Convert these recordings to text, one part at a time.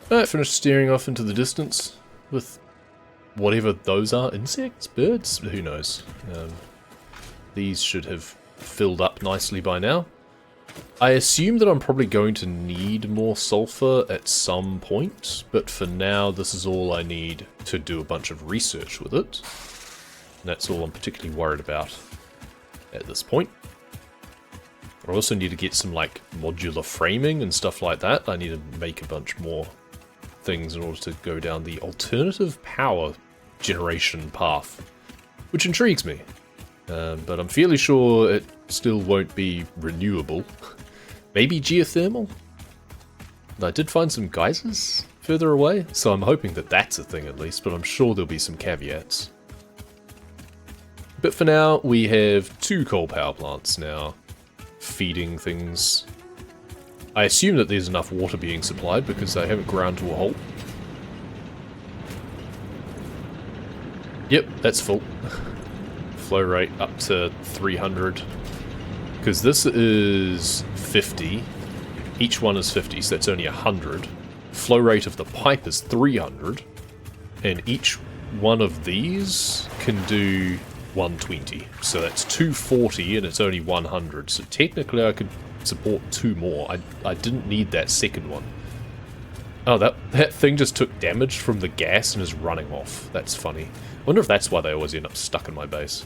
Alright, finished steering off into the distance with whatever those are. Insects? Birds? Who knows? These should have filled up nicely by now. I assume that I'm probably going to need more sulfur at some point, but for now this is all I need to do a bunch of research with it. And that's all I'm particularly worried about at this point. I also need to get some like modular framing and stuff like that. I need to make a bunch more things in order to go down the alternative power generation path, which intrigues me. But I'm fairly sure it still won't be renewable. Maybe geothermal? I did find some geysers further away, so I'm hoping that that's a thing at least, but I'm sure there'll be some caveats. But for now, we have 2 coal power plants now feeding things. I assume that there's enough water being supplied because they haven't ground to a halt. Yep, that's full. Flow rate up to 300. Because this is 50. Each one is 50, so that's only 100. Flow rate of the pipe is 300. And each one of these can do 120. So that's 240 and it's only 100. So technically I could support 2 more. I didn't need that second one. Oh, that thing just took damage from the gas and is running off. That's funny. Wonder if that's why they always end up stuck in my base.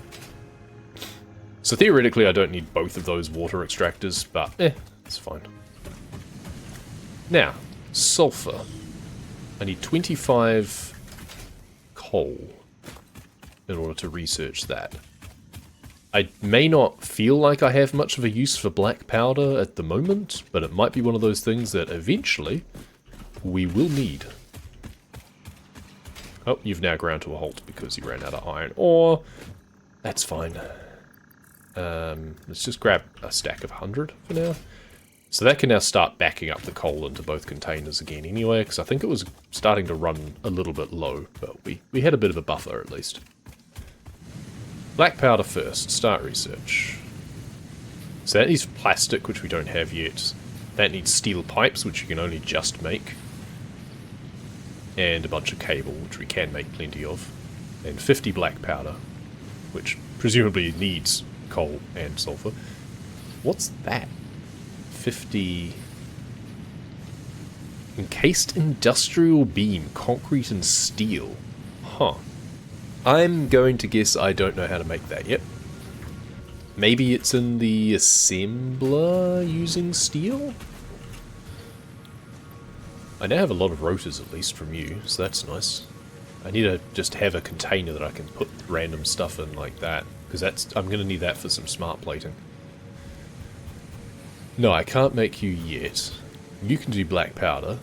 So theoretically I don't need both of those water extractors, but it's fine. Now, sulfur. I need 25 coal in order to research that. I may not feel like I have much of a use for black powder at the moment, but it might be one of those things that eventually we will need. Oh, you've now ground to a halt because you ran out of iron ore. That's fine. Let's just grab a stack of 100 for now. So that can now start backing up the coal into both containers again anyway, because I think it was starting to run a little bit low, but we had a bit of a buffer at least. Black powder first, start research. So that needs plastic, which we don't have yet. That needs steel pipes, which you can only just make. And a bunch of cable, which we can make plenty of. And 50 black powder, which presumably needs coal and sulfur. What's that? 50... Encased industrial beam, concrete and steel. Huh. I'm going to guess I don't know how to make that yet. Maybe it's in the assembler using steel? I now have a lot of rotors, at least, from you, so that's nice. I need to just have a container that I can put random stuff in like that, because I'm going to need that for some smart plating. No, I can't make you yet. You can do black powder,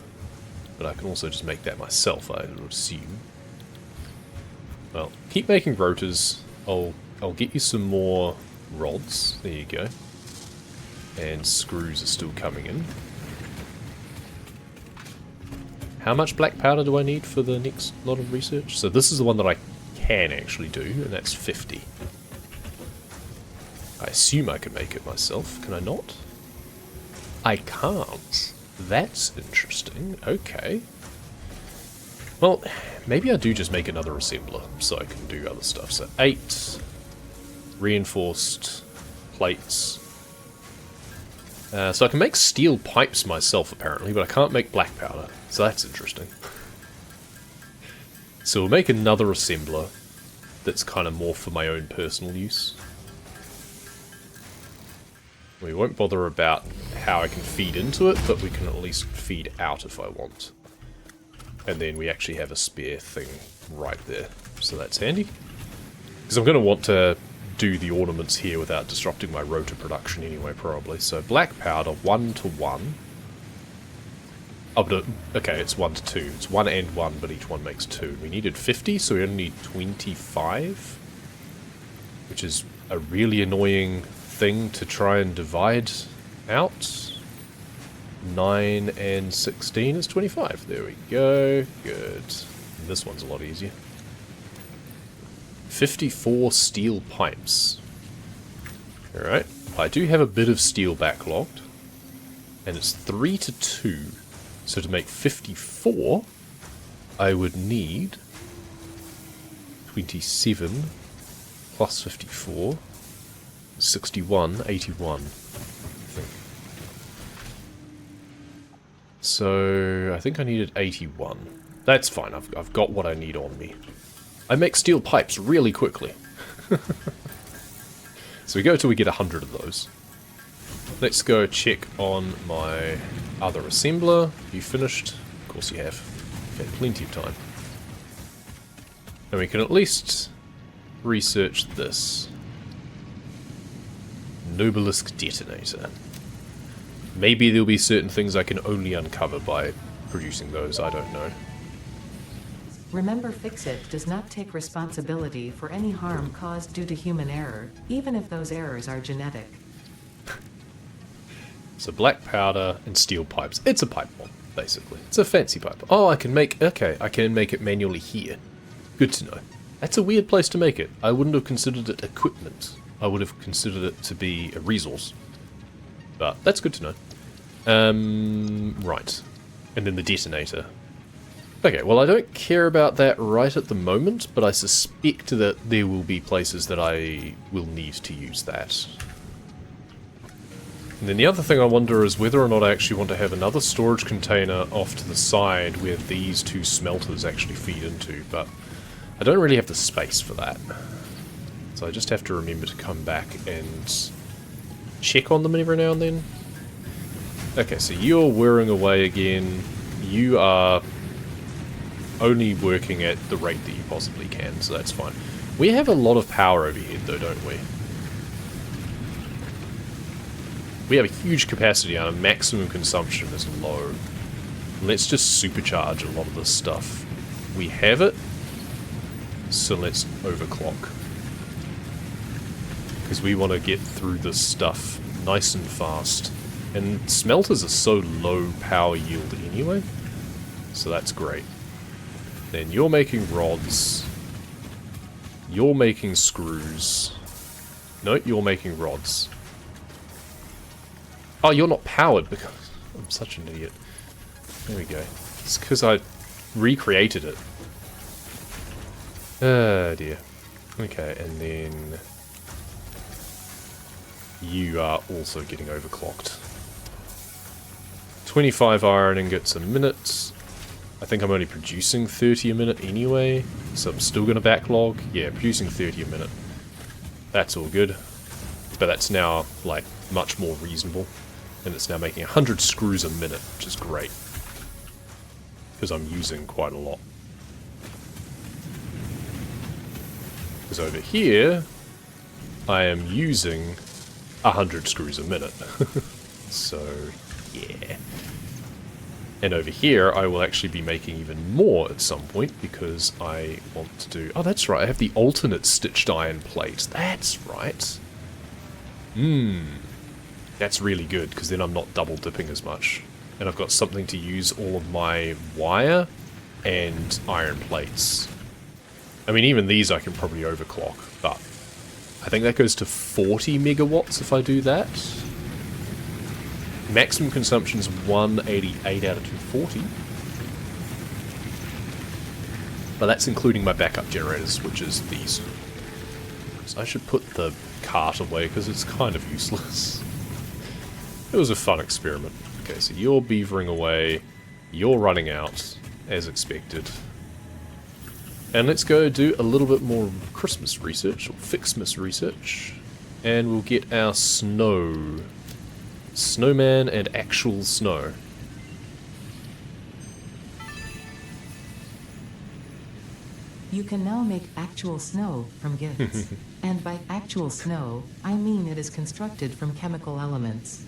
but I can also just make that myself, I would assume. Well, keep making rotors. I'll get you some more rods. There you go. And screws are still coming in. How much black powder do I need for the next lot of research? So this is the one that I can actually do, and that's 50. I assume I can make it myself. Can I not? I can't. That's interesting. Okay. Well, maybe I do just make another assembler so I can do other stuff. So 8 reinforced plates. So I can make steel pipes myself, apparently, but I can't make black powder. So that's interesting. So we'll make another assembler that's kind of more for my own personal use. We won't bother about how I can feed into it, but we can at least feed out if I want. And then we actually have a spare thing right there. So that's handy. Because I'm going to want to do the ornaments here without disrupting my rotor production anyway, probably. So black powder, 1 to 1. Oh, but okay, it's 1 to 2. It's 1 and 1, but each one makes 2. We needed 50, so we only need 25. Which is a really annoying thing to try and divide out. 9 and 16 is 25. There we go. Good. And this one's a lot easier. 54 steel pipes. Alright. I do have a bit of steel backlogged. And it's 3 to 2. So to make 54, I would need 27 plus 54, 61, 81, I think. So I think I needed 81. That's fine, I've got what I need on me. I make steel pipes really quickly. So we go till we get 100 of those. Let's go check on my other assembler. You finished? Of course you have. You've had plenty of time. And we can at least research this. Nobelisk detonator. Maybe there'll be certain things I can only uncover by producing those, I don't know. Remember, Fix-It does not take responsibility for any harm caused due to human error, even if those errors are genetic. So black powder and steel pipes. It's a pipe bomb, basically. It's a fancy pipe. Oh, I can make it manually here. Good to know. That's a weird place to make it. I wouldn't have considered it equipment. I would have considered it to be a resource. But that's good to know. Right. And then the detonator. Okay, well I don't care about that right at the moment, but I suspect that there will be places that I will need to use that. And then the other thing I wonder is whether or not I actually want to have another storage container off to the side where these two smelters actually feed into, but I don't really have the space for that. So I just have to remember to come back and check on them every now and then. Okay, so you're whirring away again. You are only working at the rate that you possibly can, so that's fine. We have a lot of power overhead though, don't we? We have a huge capacity and our maximum consumption is low. Let's just supercharge a lot of this stuff. We have it, so let's overclock. Because we want to get through this stuff nice and fast. And smelters are so low power yield anyway, so that's great. Then you're making rods. You're making screws. No, you're making rods. Oh, you're not powered because I'm such an idiot. There we go. It's because I recreated it. Oh dear. Okay, and then you are also getting overclocked. 25 iron ingots a minute. I think I'm only producing 30 a minute anyway, so I'm still going to backlog. Yeah, producing 30 a minute. That's all good. But that's now, like, much more reasonable. And it's now making 100 screws a minute, which is great. Because I'm using quite a lot. Because over here, I am using 100 screws a minute. So, yeah. And over here, I will actually be making even more at some point, because I want to do... Oh, that's right, I have the alternate stitched iron plate. That's right. That's really good, because then I'm not double dipping as much. And I've got something to use all of my wire and iron plates. I mean, even these I can probably overclock, but I think that goes to 40 megawatts if I do that. Maximum consumption is 188 out of 240. But that's including my backup generators, which is these. So I should put the cart away because it's kind of useless. It was a fun experiment. Okay, so you're beavering away. You're running out, as expected. And let's go do a little bit more Christmas research, or Fixmas research. And we'll get our snow. Snowman and actual snow. You can now make actual snow from gifts. And by actual snow, I mean it is constructed from chemical elements.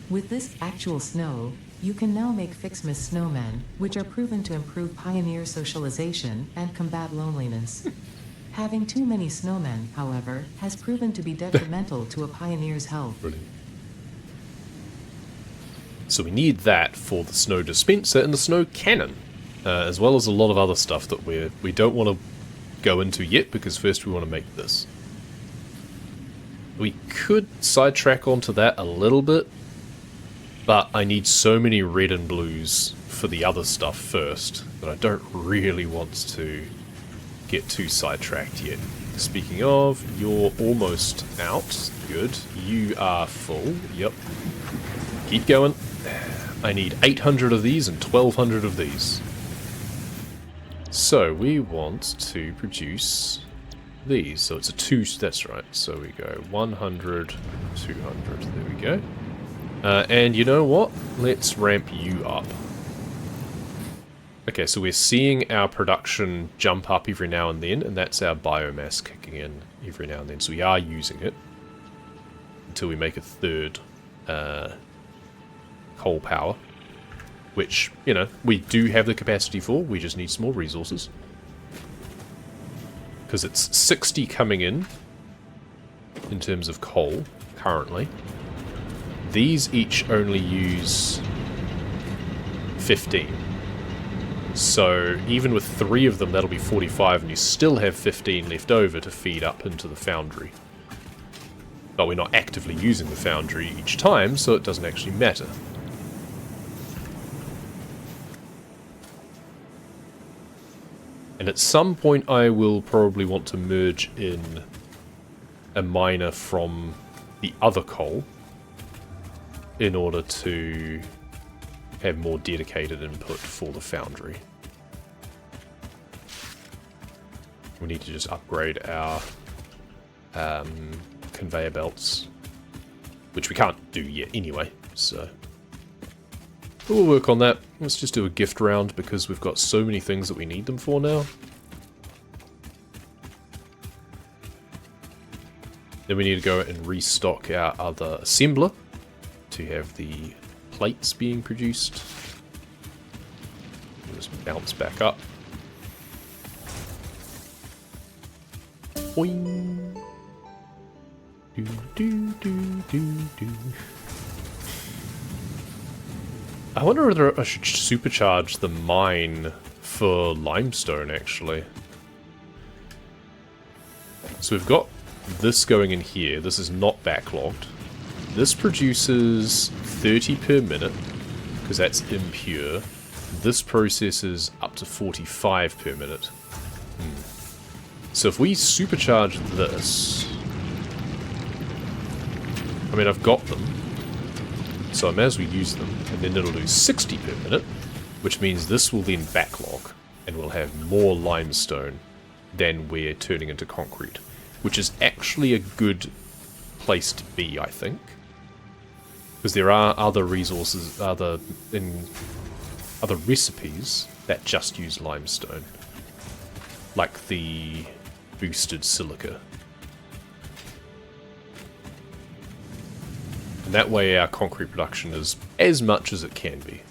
With this actual snow, you can now make Fixmas snowmen, which are proven to improve pioneer socialization and combat loneliness. Having too many snowmen, however, has proven to be detrimental to a pioneer's health. Brilliant. So we need that for the snow dispenser and the snow cannon, as well as a lot of other stuff that we don't want to go into yet, because first we want to make this. We could sidetrack onto that a little bit, But I need so many red and blues for the other stuff first that I don't really want to get too sidetracked yet. Speaking of, you're almost out. Good. You are full. Yep. Keep going. I need 800 of these and 1200 of these. So we want to produce these. So it's a 2, that's right. So we go 100, 200, there we go. And you know what? Let's ramp you up. Okay, so we're seeing our production jump up every now and then, and that's our biomass kicking in every now and then. So we are using it until we make a third coal power, which, you know, we do have the capacity for. We just need some more resources. Because it's 60 coming in terms of coal currently. These each only use 15. So even with 3 of them, that'll be 45, and you still have 15 left over to feed up into the foundry. But we're not actively using the foundry each time, so it doesn't actually matter. And at some point I will probably want to merge in a miner from the other coal in order to have more dedicated input for the foundry. We need to just upgrade our conveyor belts, which we can't do yet anyway, so but we'll work on that. Let's just do a gift round because we've got so many things that we need them for now. Then we need to go and restock our other assembler to have the plates being produced. We'll just bounce back up. Boing. Do, do, do, do, do. I wonder whether I should supercharge the mine for limestone, actually. So we've got this going in here. This is not backlogged. This produces 30 per minute, because that's impure. This processes up to 45 per minute. So if we supercharge this... I mean, I've got them, so I may as well use them, and then it'll do 60 per minute, which means this will then backlog, and we'll have more limestone than we're turning into concrete, which is actually a good place to be, I think. Because there are other resources, other recipes that just use limestone, like the boosted silica. And that way our concrete production is as much as it can be.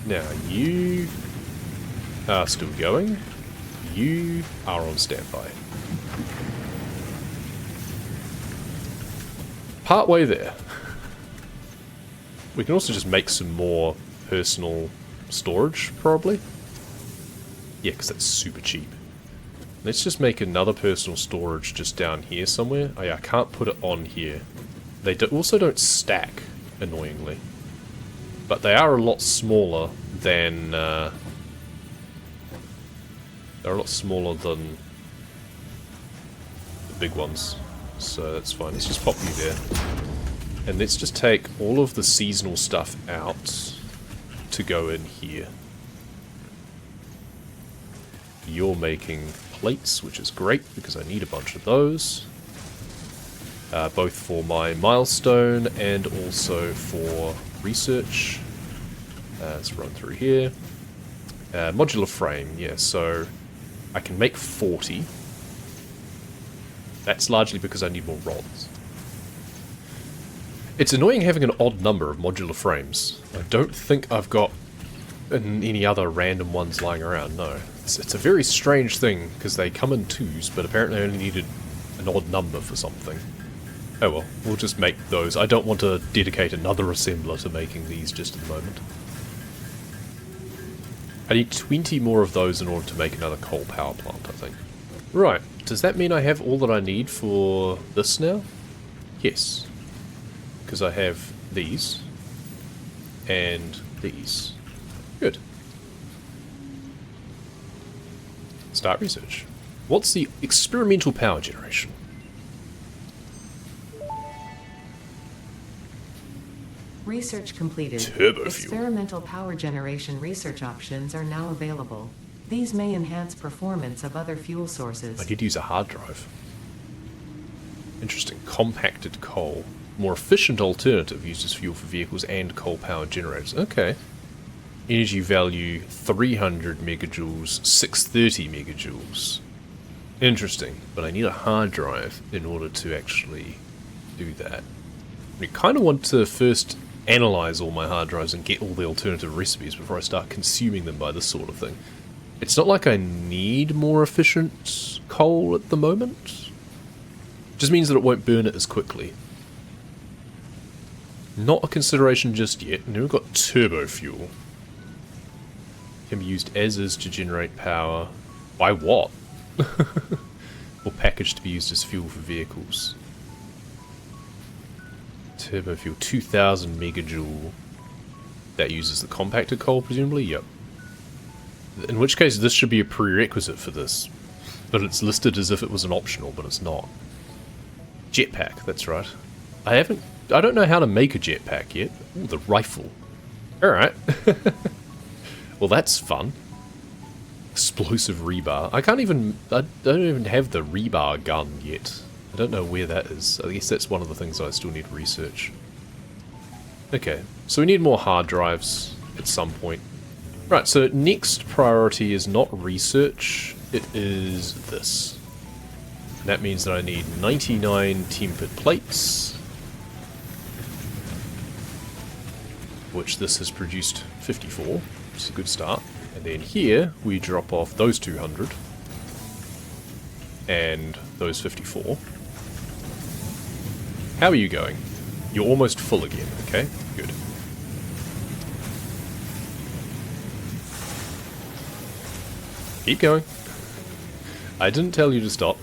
Now you are still going. You are on standby. Partway there. We can also just make some more personal storage, probably. Yeah, because that's super cheap. Let's just make another personal storage just down here somewhere. Oh yeah, I can't put it on here. They also don't stack, annoyingly. But they are a lot smaller than... they're a lot smaller than the big ones. So that's fine. Let's just pop you there. And let's just take all of the seasonal stuff out to go in here. You're making plates, which is great because I need a bunch of those. Both for my milestone and also for research. Let's run through here. Modular frame, yeah, so I can make 40. That's largely because I need more rods. It's annoying having an odd number of modular frames. I don't think I've got any other random ones lying around, no. It's a very strange thing, because they come in 2s, but apparently I only needed an odd number for something. Oh well, we'll just make those. I don't want to dedicate another assembler to making these just at the moment. I need 20 more of those in order to make another coal power plant, I think. Right, does that mean I have all that I need for this now? Yes. Because I have these. And these. Good. Start research. What's the experimental power generation? Research completed. Turbo fuel. Experimental power generation research options are now available. These may enhance performance of other fuel sources. I did use a hard drive. Interesting. Compacted coal. More efficient alternative used as fuel for vehicles and coal-powered generators. Okay. Energy value 300 megajoules, 630 megajoules. Interesting. But I need a hard drive in order to actually do that. I kind of want to first analyze all my hard drives and get all the alternative recipes before I start consuming them by this sort of thing. It's not like I need more efficient coal at the moment. It just means that it won't burn it as quickly. Not a consideration just yet. And then we've got turbo fuel. Can be used as is to generate power. By what? Or packaged to be used as fuel for vehicles. Turbo fuel, 2000 megajoule. That uses the compacted coal, presumably? Yep. In which case, this should be a prerequisite for this. But it's listed as if it was an optional, but it's not. Jetpack, that's right. I don't know how to make a jetpack yet. Ooh, the rifle. Alright. Well, that's fun. Explosive rebar. I don't even have the rebar gun yet. I don't know where that is. I guess that's one of the things I still need to research. Okay, so we need more hard drives at some point. Right, so next priority is not research, it is this. And that means that I need 99 tempered plates, which this has produced 54, which is a good start. And then here, we drop off those 200, and those 54. How are you going? You're almost full again, okay? Good. Keep going. I didn't tell you to stop.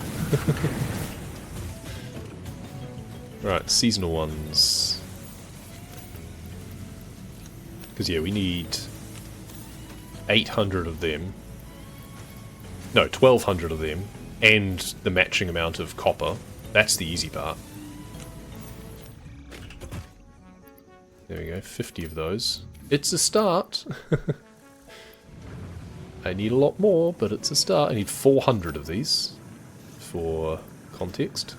Right, seasonal ones. Because, yeah, we need 800 of them. No, 1200 of them. And the matching amount of copper. That's the easy part. There we go, 50 of those. It's a start. I need a lot more, but it's a start. I need 400 of these for context.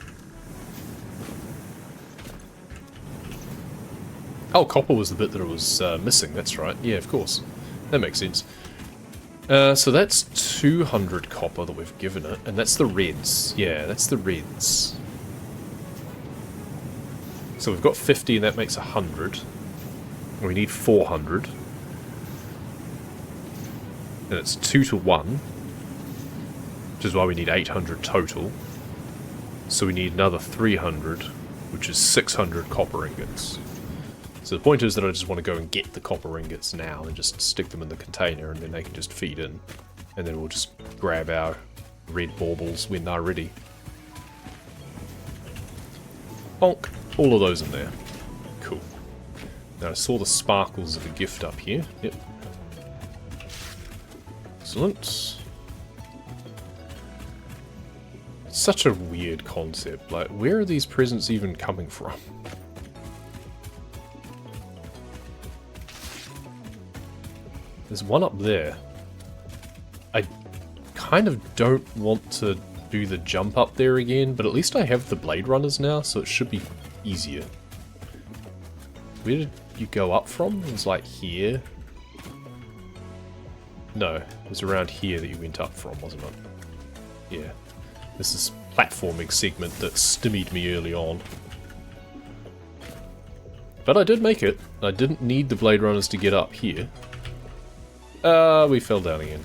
Oh, copper was the bit that it was missing, that's right. Yeah, of course. That makes sense. So that's 200 copper that we've given it, and that's the reds. Yeah, that's the reds. So we've got 50 and that makes 100. And we need 400. And it's 2 to 1. Which is why we need 800 total. So we need another 300, which is 600 copper ingots. So the point is that I just want to go and get the copper ingots now and just stick them in the container and then they can just feed in. And then we'll just grab our red baubles when they're ready. Bonk. All of those in there. Cool. Now I saw the sparkles of a gift up here. Yep. Excellent. Such a weird concept. Like, where are these presents even coming from? There's one up there. I kind of don't want to do the jump up there again, but at least I have the Blade Runners now, so it should be easier. Where did you go up from? It was like here. No, it was around here that you went up from, wasn't it? Yeah. This is platforming segment that stymied me early on. But I did make it. I didn't need the Blade Runners to get up here. We fell down again.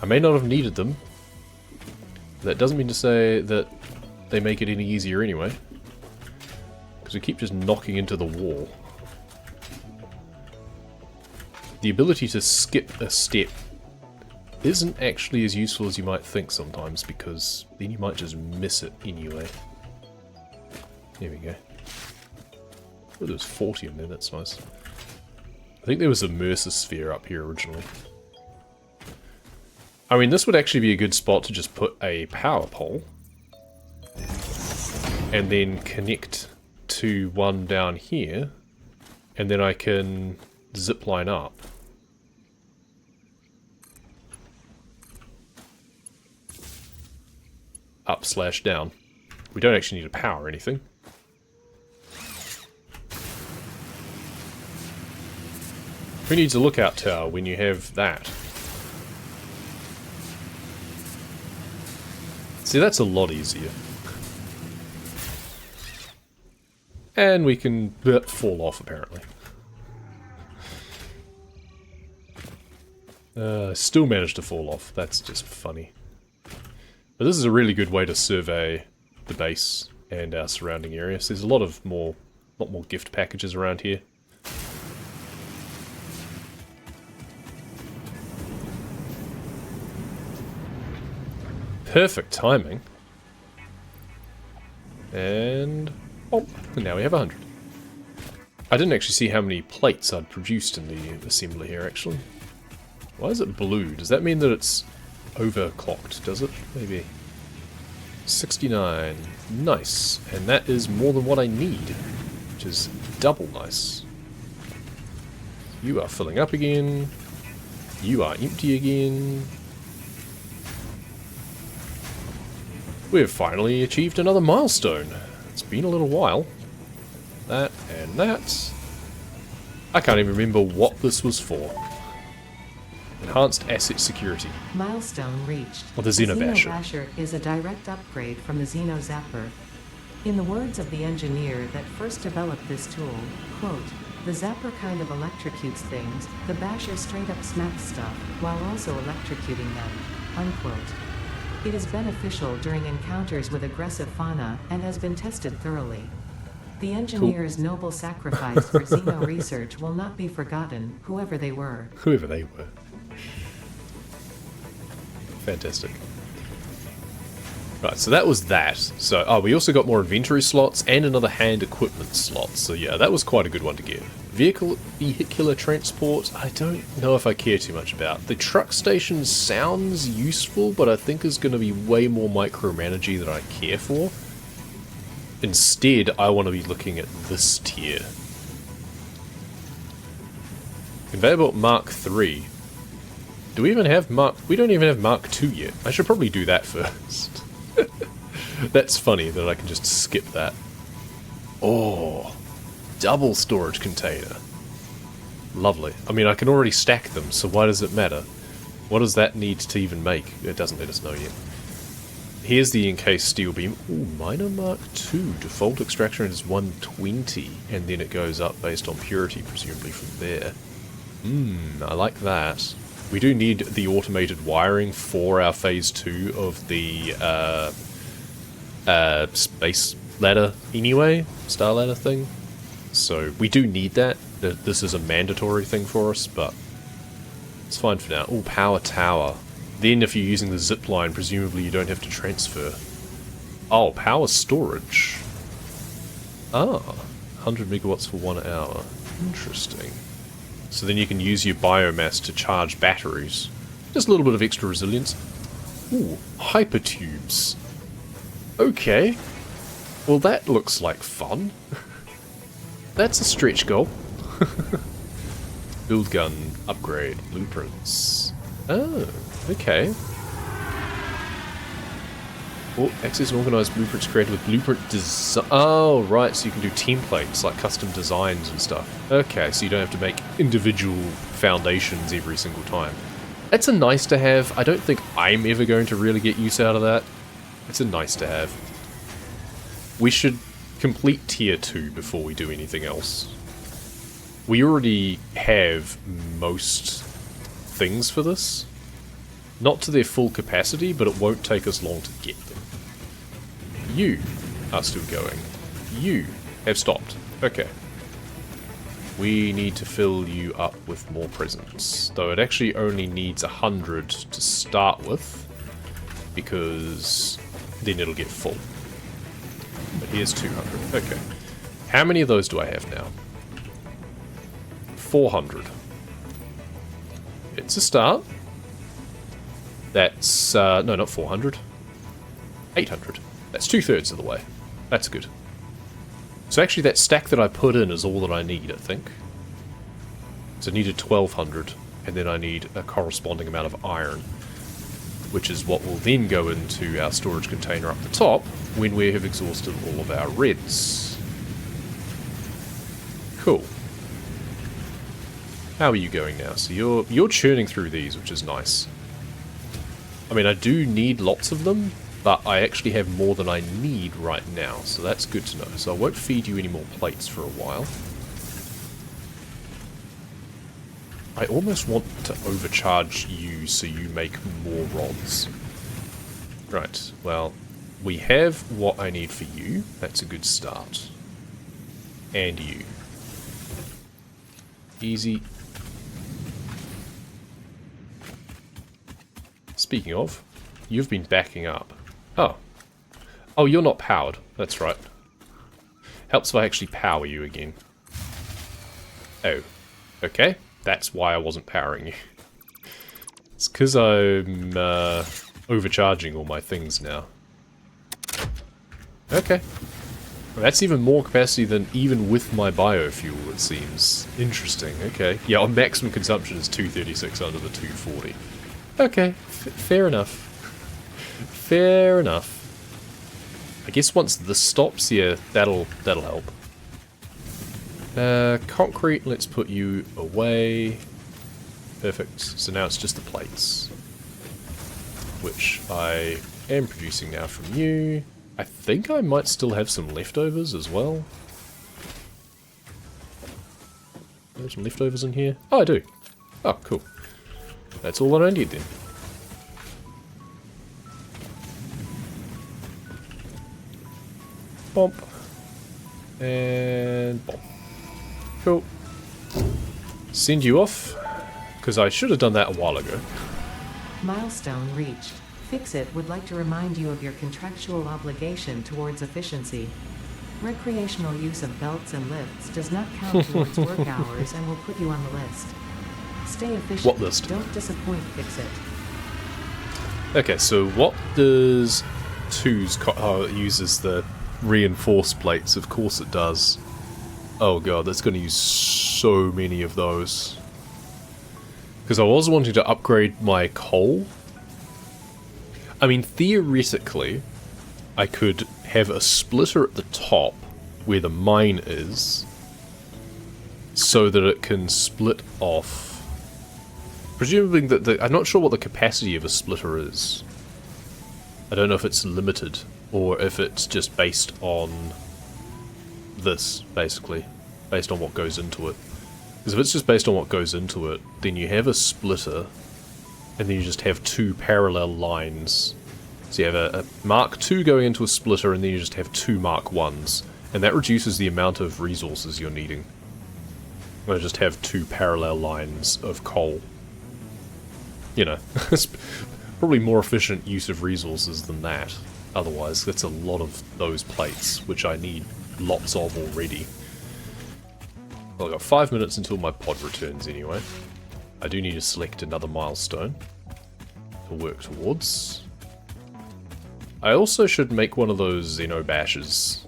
I may not have needed them. That doesn't mean to say that they make it any easier anyway. Because we keep just knocking into the wall. The ability to skip a step isn't actually as useful as you might think sometimes, because then you might just miss it anyway. There we go. Oh, there's 40 in there, that's nice. I think there was a Mercer sphere up here originally. I mean, this would actually be a good spot to just put a power pole. And then connect to one down here. And then I can zip line up. Up slash down. We don't actually need to power anything. Who needs a lookout tower when you have that? See, that's a lot easier. And we can fall off, apparently. Still managed to fall off. That's just funny. But this is a really good way to survey the base and our surrounding areas. There's a lot more gift packages around here. Perfect timing. And... oh, now we have 100. I didn't actually see how many plates I'd produced in the assembly here, actually. Why is it blue? Does that mean that it's overclocked, does it? Maybe. 69. Nice. And that is more than what I need, which is double nice. You are filling up again. You are empty again. We have finally achieved another milestone. It's been a little while. That and that. I can't even remember what this was for. Enhanced asset security. Milestone reached. Or the Xenobasher. Xenobasher is a direct upgrade from the Xenozapper. In the words of the engineer that first developed this tool, quote, "The zapper kind of electrocutes things, the basher straight up smacks stuff, while also electrocuting them," unquote. It is beneficial during encounters with aggressive fauna, and has been tested thoroughly. The engineer's noble sacrifice for Xeno research will not be forgotten, whoever they were. Whoever they were. Fantastic. Right, so that was that. So, oh, we also got more inventory slots and another hand equipment slot. So yeah, that was quite a good one to get. Vehicular transport, I don't know if I care too much about. The truck station sounds useful, but I think is going to be way more micromanagey than I care for. Instead, I want to be looking at this tier. Conveyor belt Mark III. Do we even have Mark... we don't even have Mark II yet. I should probably do that first. That's funny that I can just skip that. Oh, double storage container. Lovely. I mean, I can already stack them, so why does it matter? What does that need to even make? It doesn't let us know yet. Here's the encased steel beam. Ooh, minor Mark II. Default extraction is 120, and then it goes up based on purity, presumably from there. I like that. We do need the automated wiring for our phase 2 of the space ladder anyway, star ladder thing. So we do need that. This is a mandatory thing for us, but it's fine for now. Oh, power tower. Then if you're using the zip line, presumably you don't have to transfer. Oh, power storage. Ah, 100 megawatts for 1 hour. Interesting. So then you can use your biomass to charge batteries. Just a little bit of extra resilience. Ooh, hypertubes. Okay. Well, that looks like fun. That's a stretch goal. Build gun, upgrade, blueprints. Oh, okay. Oh, access and organize blueprints created with blueprint design. Oh, right, so you can do templates, like custom designs and stuff. Okay, so you don't have to make individual foundations every single time. That's a nice to have. I don't think I'm ever going to really get use out of that. It's a nice to have. We should complete tier 2 before we do anything else. We already have most things for this. Not to their full capacity, but it won't take us long to get them. You are still going. You have stopped. Okay. we need to fill you up with more presents. Though it actually only needs 100 to start with, because then it'll get full. But here's 200. Okay. How many of those do I have now? 400. It's a start. That's, no, not 400. 800. That's 2/3 of the way. That's good. So actually that stack that I put in is all that I need, I think. So I needed 1200, and then I need a corresponding amount of iron, which is what will then go into our storage container up the top when we have exhausted all of our reds. Cool. How are you going now? So you're churning through these, which is nice. I mean, I do need lots of them, but I actually have more than I need right now, so that's good to know. So I won't feed you any more plates for a while. I almost want to overcharge you so you make more rods. Right, well, we have what I need for you. That's a good start. And you. Easy. Speaking of, you've been backing up. Oh. Oh, you're not powered. That's right. Helps if I actually power you again. Oh. Okay. That's why I wasn't powering you. It's because I'm overcharging all my things now. Okay. Well, that's even more capacity than even with my biofuel, it seems. Interesting. Okay. Yeah, our maximum consumption is 236 under the 240. Okay. Fair enough. Fair enough. I guess once this stops, yeah, that'll help. Concrete, let's put you away. Perfect. So now it's just the plates, which I am producing now from you. I think I might still have some leftovers as well. There's some leftovers in here. Oh, I do. Oh, cool. That's all that I need then. Bomp. And bomp. Cool. Send you off, because I should have done that a while ago. Milestone reached. Fix-It would like to remind you of your contractual obligation towards efficiency. Recreational use of belts and lifts does not count towards work hours and will put you on the list. Stay efficient. What list? Don't disappoint, Fix-It. Okay, so what does 2's... Oh, it uses the reinforced plates. Of course it does. Oh god, that's going to use so many of those. Because I was wanting to upgrade my coal. I mean, theoretically, I could have a splitter at the top where the mine is, so that it can split off. Presumably that I'm not sure what the capacity of a splitter is. I don't know if it's limited, or if it's just based on this, basically. Based on what goes into it. Because if it's just based on what goes into it, then you have a splitter, and then you just have two parallel lines. So you have a Mark II going into a splitter, and then you just have two Mark Is. And that reduces the amount of resources you're needing. I'm going to just have two parallel lines of coal. You know, it's probably more efficient use of resources than that. Otherwise, that's a lot of those plates, which I need lots of already. Well, I've got 5 minutes until my pod returns anyway. I do need to select another milestone to work towards. I also should make one of those Xeno bashes.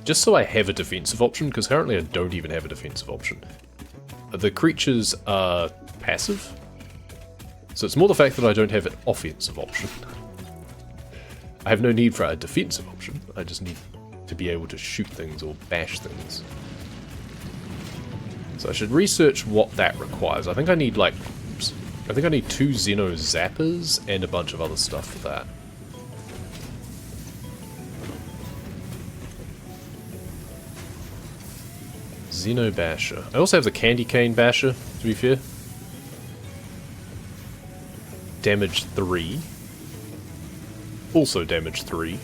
Just so I have a defensive option, because currently I don't even have a defensive option. The creatures are passive, so it's more the fact that I don't have an offensive option. I have no need for a defensive option, I just need to be able to shoot things or bash things. So I should research what that requires. I think I need like... I think I need 2 Xeno zappers and a bunch of other stuff for that. Xeno basher. I also have the candy cane basher, to be fair. Damage 3. Also damage 3.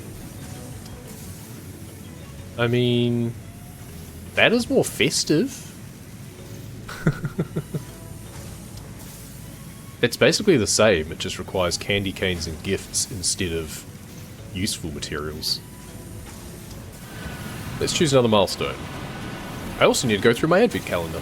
I mean... That is more festive. It's basically the same, it just requires candy canes and gifts instead of useful materials. Let's choose another milestone. I also need to go through my advent calendar.